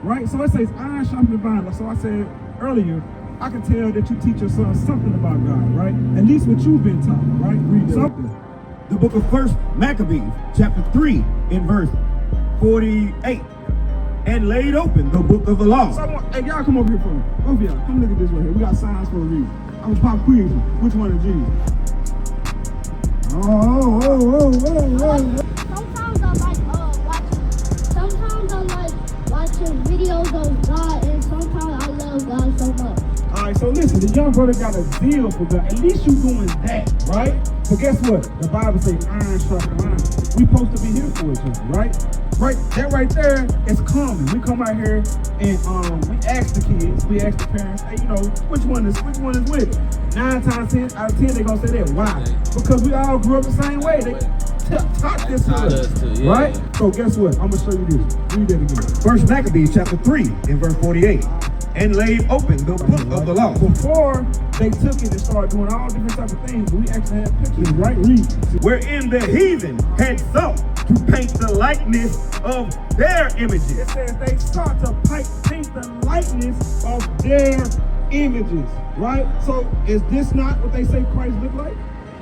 right? So it says iron sharpening iron. So I said earlier, I can tell that you teach your son something about God, right? At least what you've been taught, right? Read something. The book of 1 Maccabees, chapter 3, in verse 48. And laid open the book of the law. So hey, y'all come over here for me. Both of y'all, come look at this right here. We got signs for a reason. I'm gonna pop quiz you. Which one is Jesus? Sometimes I like watching videos of God, and sometimes I love God so much. All right, so listen, the young brother got a zeal for God. At least you doing that, right? But guess what? The Bible says iron sharpens iron. We supposed to be here for each other, right? Right, that right there is common. We come out here and we ask the kids, we ask the parents, hey, you know, which one is with it? 9 times 10 out of 10, they gonna say that. Why? Because we all grew up the same way. They taught this to us, right? So guess what? I'm gonna show you this. Read that again. 1 Maccabees chapter 3 in verse 48. And laid open the book of the law. Before they took it and started doing all different types of things, we actually had pictures, right? Read. Wherein the heathen had sought to paint the likeness of their images. It says they start to paint the likeness of their images, right? So is this not what they say Christ looked like?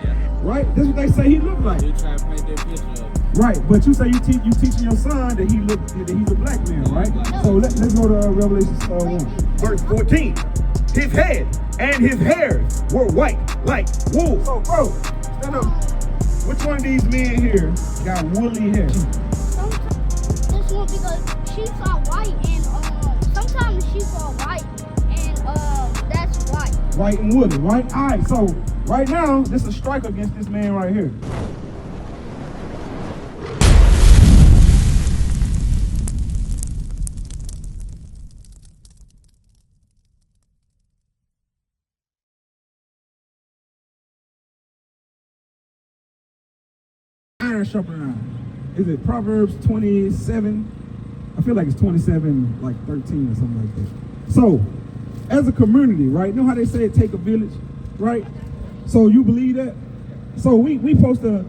Yeah. Right? This is what they say he looked like. You try to paint that picture of him. Right, but you say you teaching your son that he's a black man, right? So let's go to Revelation 1. Verse 14. His head and his hairs were white like wool. So bro, stand up. Which one of these men here got woolly hair? Sometimes this one because she's all white, and sometimes she's all white, and that's white. White and woolly, right? All right, so right now, this is a strike against this man right here. Iron sharpening iron. Is it Proverbs 27? I feel like it's 27, like 13 or something like that. So, as a community, right? You know how they say it take a village, right? So you believe that? So we supposed to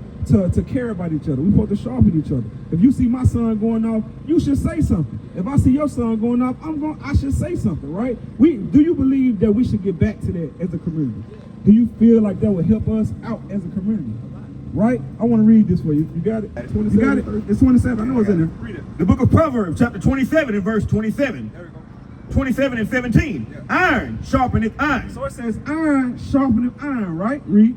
care about each other. We supposed to sharpen each other. If you see my son going off, you should say something. If I see your son going off, I should say something, right? Do you believe that we should get back to that as a community? Do you feel like that would help us out as a community? Right? I want to read this for you. You got it? 27, you got it? It's 27. I know it's in there. Read it. The book of Proverbs, chapter 27 and verse 27. There we go. 27 and 17. Yeah. Iron sharpeneth iron. So it says iron sharpeneth iron, right? Read.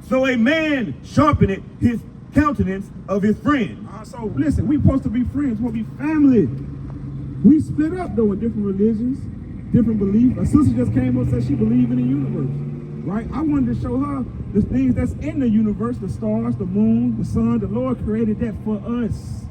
So a man sharpeneth his countenance of his friend. So listen, we supposed to be friends. We're supposed to be family. We split up though in different religions, different beliefs. A sister just came up and said she believed in the universe. Right? I wanted to show her the things that's in the universe, the stars, the moon, the sun. The Lord created that for us,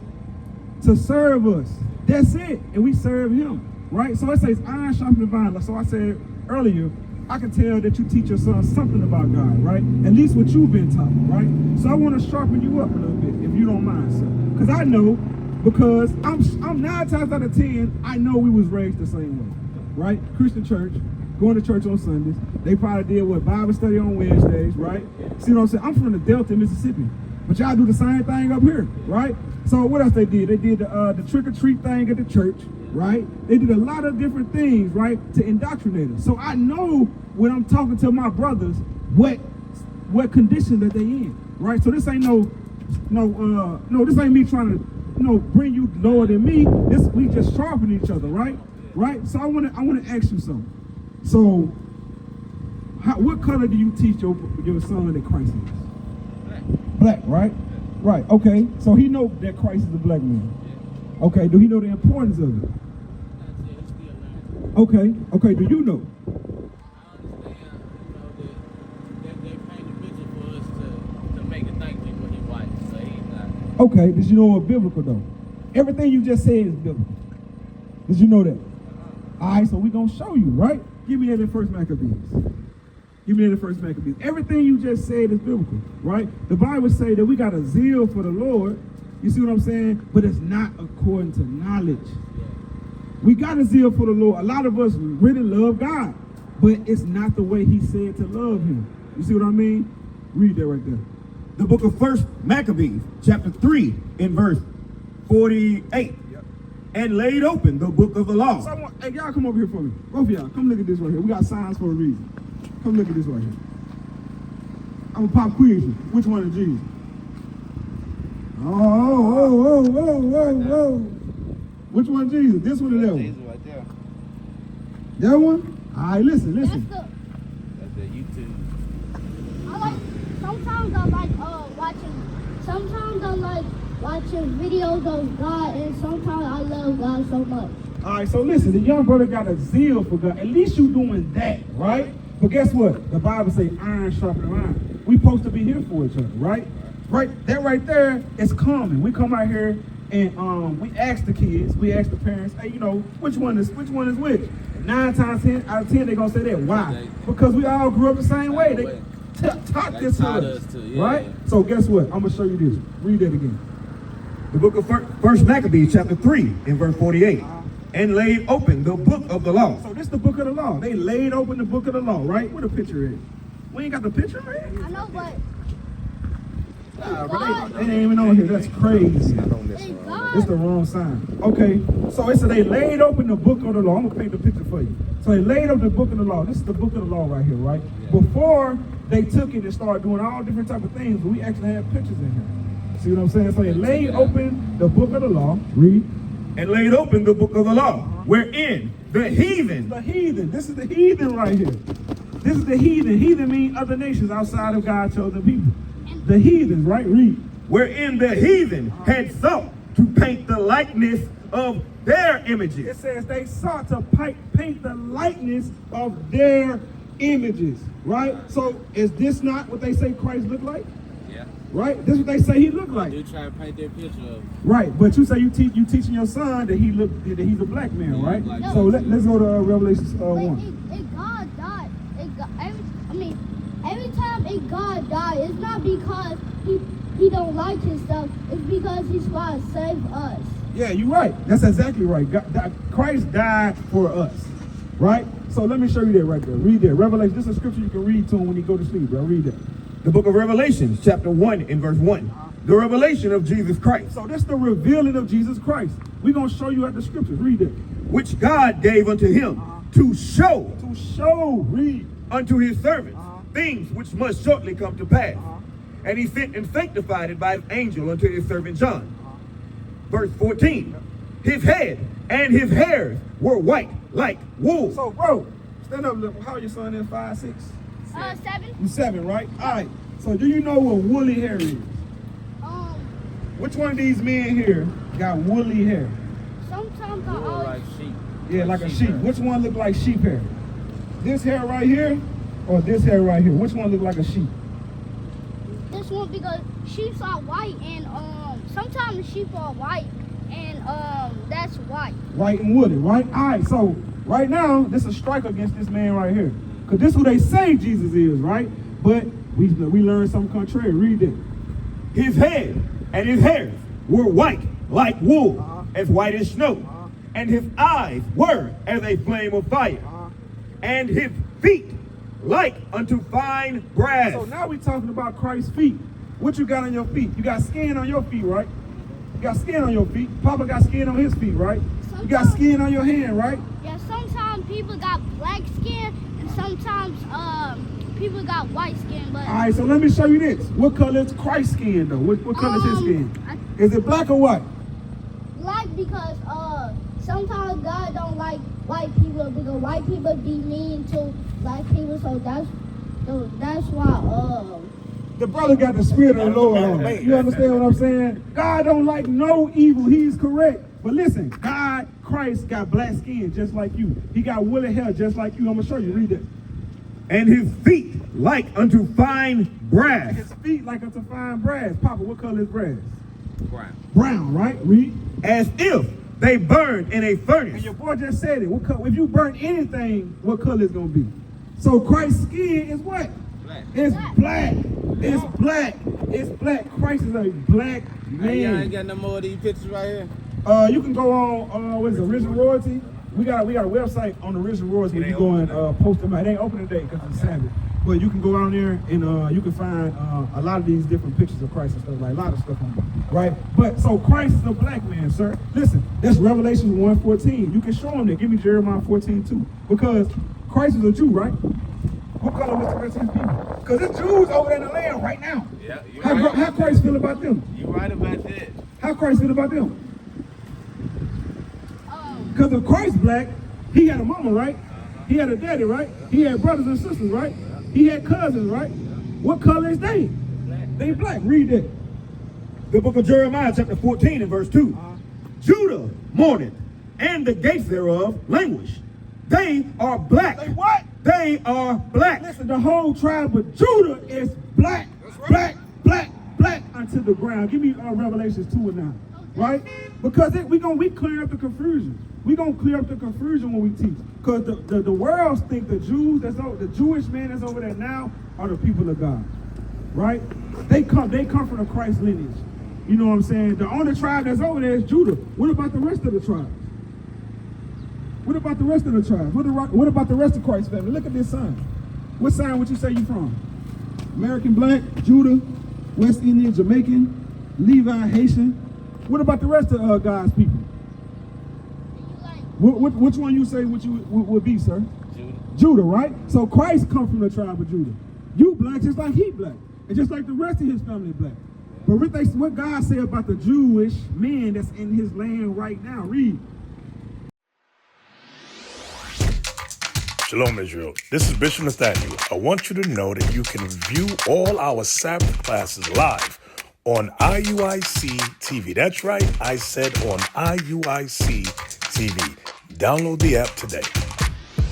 to serve us. That's it. And we serve him. Right? So it says iron sharpening iron. So I said earlier, I can tell that you teach your son something about God, right? At least what you've been taught, right? So I want to sharpen you up a little bit, if you don't mind, sir. Because I know, because I'm 9 times out of 10, I know we was raised the same way, right? Christian church, going to church on Sundays. They probably did what, Bible study on Wednesdays, right? See what I'm saying? I'm from the Delta, Mississippi. But y'all do the same thing up here, right? So what else they did? They did the trick-or-treat thing at the church, right? They did a lot of different things, right, to indoctrinate us. So I know when I'm talking to my brothers what condition that they in, right? So this ain't this ain't me trying to bring you lower than me. We just sharpen each other, right? Right? So I want to ask you something. So what color do you teach your son that Christ is? Black, right? Right. Okay. So he know that Christ is a black man. Okay. Do he know the importance of it? Okay. Okay. Do you know? I understand, that they paint a picture for us to make it think people he white, so he's not. Okay. Did you know what biblical though? Everything you just said is biblical. Did you know that? All right. So we're gonna show you, right? Give me that in 1 Maccabees. Give me that in 1 Maccabees. Everything you just said is biblical, right? The Bible say that we got a zeal for the Lord. You see what I'm saying? But it's not according to knowledge. We got a zeal for the Lord. A lot of us really love God, but it's not the way he said to love him. You see what I mean? Read that right there. The book of 1 Maccabees, chapter 3, in verse 48. and laid open the book of the law. Someone, hey, y'all come over here for me. Both of y'all, come look at this right here. We got signs for a reason. Come look at this right here. I'm gonna pop quiz you. Which one is Jesus? Oh. Which one is Jesus? This one or that one? Jesus right there. That one? All right, listen. That's the YouTube. Sometimes I like watching videos of God, and sometimes I love God so much. All right, so listen, the young brother got a zeal for God. At least you doing that, right? But guess what? The Bible says iron sharpen iron. We supposed to be here for each other, right? Right, that right there is common. We come out here and we ask the kids, we ask the parents, hey, you know, which one is which? 9 times out of 10, they're gonna say that. Why? Because we all grew up the same way. They taught this to us, right? So guess what? I'm gonna show you this. Read that again. The book of First Maccabees, chapter 3, in verse 48. And laid open the book of the law. So this is the book of the law. They laid open the book of the law, right? Where the picture is? We ain't got the picture, man. I know, but But they ain't even on here. That's crazy. It's the wrong sign. Okay, so it said they laid open the book of the law. I'm gonna paint the picture for you. So they laid open the book of the law. This is the book of the law right here, right? Yeah. Before they took it and started doing all different type of things, we actually have pictures in here. See what I'm saying? So they laid open the book of the law. Read. And laid open the book of the law, wherein the heathen. The heathen. This is the heathen right here. This is the heathen. Heathen means other nations outside of God's chosen people. The heathens, right? Read. Wherein the heathen had sought to paint the likeness of their It images. says they sought to paint the likeness of their images, right? So is this not what they say Christ looked like? Yeah. Right? This is what they say he looked like. They try to paint that picture of. Right, but you say you teaching your son that he's a black man, Yeah, right? like So let's go to Revelation 1. If God died, every time a God died, it's not because he don't like his stuff. It's because he's trying to save us. Yeah, you're right. That's exactly right. Christ died for us, right? So let me show you that right there. Read that. Revelation. This is a scripture you can read to him when you go to sleep, bro. Read that. The book of Revelation, chapter 1, in verse 1. The revelation of Jesus Christ, So this is the revealing of Jesus Christ. We're going to show you at the scriptures. Read it. which God gave unto him to show To show, read. unto his servants things which must shortly come to pass. And he sent and sanctified it by his angel unto his servant John. Verse 14. His head and his hairs were white like wool. So, bro, stand up. Look, how your son is? 5, 6? 7. You 7, right? All right. So do you know what woolly hair is? Which one of these men here got woolly hair? Sometimes I More always like sheep. Yeah, like a sheep. hair. Which one look like sheep hair? This hair right here or this hair right here? Which one look like a sheep? this one because sheep are white and sometimes sheep are white and that's white. White and woolly, right? All right, so right now, this is a strike against this man right here. Because this is who they say Jesus is, right? But we learned something contrary. Read it. His head and his hairs were white like wool, as white as snow. And his eyes were as a flame of fire. And his feet like unto fine brass. So now we're talking about Christ's feet. What you got on your feet? You got skin on your feet, right? You got skin on your feet. Papa got skin on his feet, right? You got skin on your hand, right? Yeah, sometimes people got black skin and sometimes people got white skin, but All right, so let me show you this. What color is Christ's skin, though? What color is his skin? Is it black or white? black because sometimes God don't like white people because white people be mean to black people, so that's why The brother got the spirit of the Lord on him. You understand what I'm saying? God don't like no evil. He's correct. But listen, Christ got black skin just like you. He got woolly hair just like you. I'm going to show you. Read it. And his feet like unto fine brass. His feet like unto fine brass. Papa, what color is brass? Brown. Brown, right? Read. As if they burned in a And furnace. your boy just said it. What color? If you burn anything, what color is going to be? So Christ's skin is what? Black. It's black. It's black. It's black. Christ is a black Hey, y'all ain't man. got no more of these pictures right here. You can go on what is it, Original Royalty. We got a website on Original Royalty where you go and post them out. It ain't open today because it's Sabbath. But you can go out there and you can find a lot of these different pictures of Christ and stuff, like a lot of stuff on it, right? But so Christ is a black man, sir. Listen, that's Revelation 1:14. You can show him that. Give me Jeremiah 14:2. Because Christ is a Jew, right? What color was the rest of his people? Because there's Jews over there in the land right now. Yeah, How Christ feel about them? You're right about that. How Christ feel about them? Because if Christ black, he had a mama, right? He had a daddy, right? He had brothers and sisters, right? He had cousins, right? What color is they? They black. Read that. The book of Jeremiah, chapter 14 and verse 2. Judah mourneth, and the gates thereof languish. They are black. They what? They are black. Listen, the whole tribe of Judah is black, black, black, black unto the ground. Give me Revelations 2 and 9, right? Because we clear up the confusion. We gonna clear up the confusion when we teach. Because the world think the Jews the Jewish man that's over there now are the people of God, right? They come from the Christ lineage. You know what I'm saying? The only tribe that's over there is Judah. What about the rest of the tribes? What about the rest of the tribes? What about the rest of Christ's family? Look at this sign. What sign would you say you from? American Black, Judah, West Indian, Jamaican, Levi, Haitian. What about the rest of God's people? Which one you say would be, sir? Judah, right? So Christ come from the tribe of Judah. You black just like he black. And just like the rest of his family black. But what God say about the Jewish men that's in his land right now? Read. Shalom, Israel. This is Bishop Nathaniel. I want you to know that you can view all our Sabbath classes live on IUIC TV. That's right, I said on IUIC TV. Download the app today.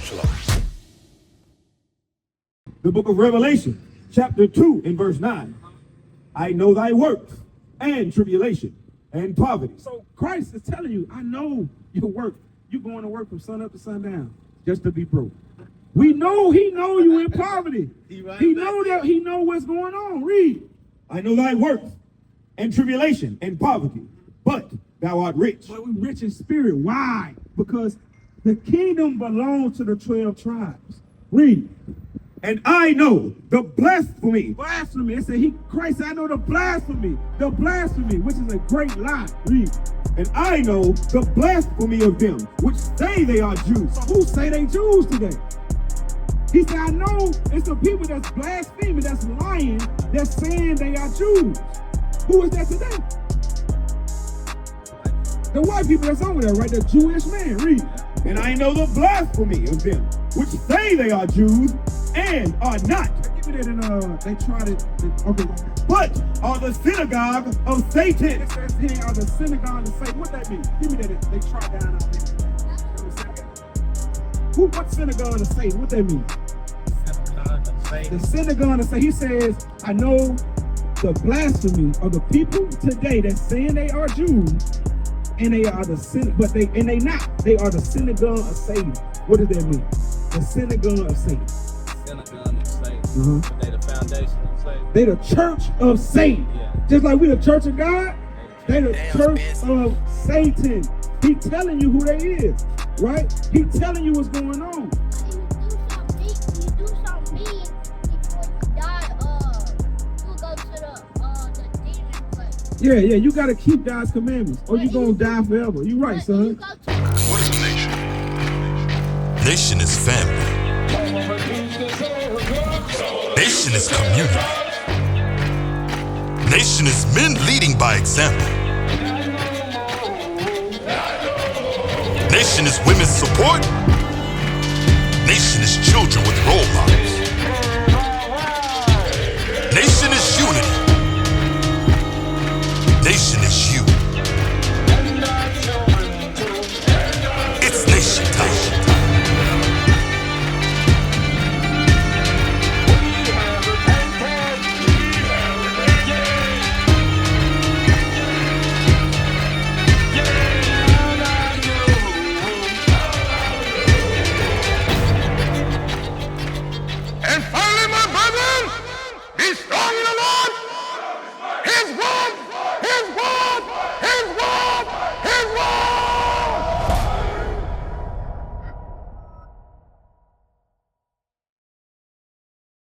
Shalom. The book of Revelation, chapter 2 and verse 9. I know thy works and tribulation and poverty. So Christ is telling you, I know your work. You're going to work from sun up to sundown just to be broke. We know he know you in poverty. He know what's going on. Read. I know thy works and tribulation and poverty, but thou art rich. But we rich in spirit. Why? Because the kingdom belongs to the 12 tribes. Read. And I know the blasphemy. Blasphemy. It said Christ said, I know the blasphemy, which is a great lie. Read. And I know the blasphemy of them which say they are Jews. So who say they Jews today? He said, I know it's the people that's blaspheming, that's lying, that's saying they are Jews. Who is that today? The white people that's over there, right? The Jewish man. Read. And I know the blasphemy of them which say they are Jews and are not. Give me that in they tried it. Okay. But are the synagogue of Satan. It says here are the synagogue of Satan. What that mean? Give me that. They tried down out there. What synagogue of Satan? What that mean? The synagogue of Satan. He says, I know the blasphemy of the people today that's saying they are Jews, and they are they not. They are the synagogue of Satan. What does that mean? The synagogue of Satan. Synagogue of Satan. They the foundation of Satan. They the church of Satan. Yeah. Just like we the church of God, they the church of Satan. He telling you who they is, right? He telling you what's going on. You do something big before you die. You go to the demon place. Yeah, you gotta keep God's commandments, or you gonna die forever. You right, son. What is a nation? Nation is family. Nation is community. Nation is men leading by example. Nation is women's support. Nation is children with role models. Nation is unity. Nation is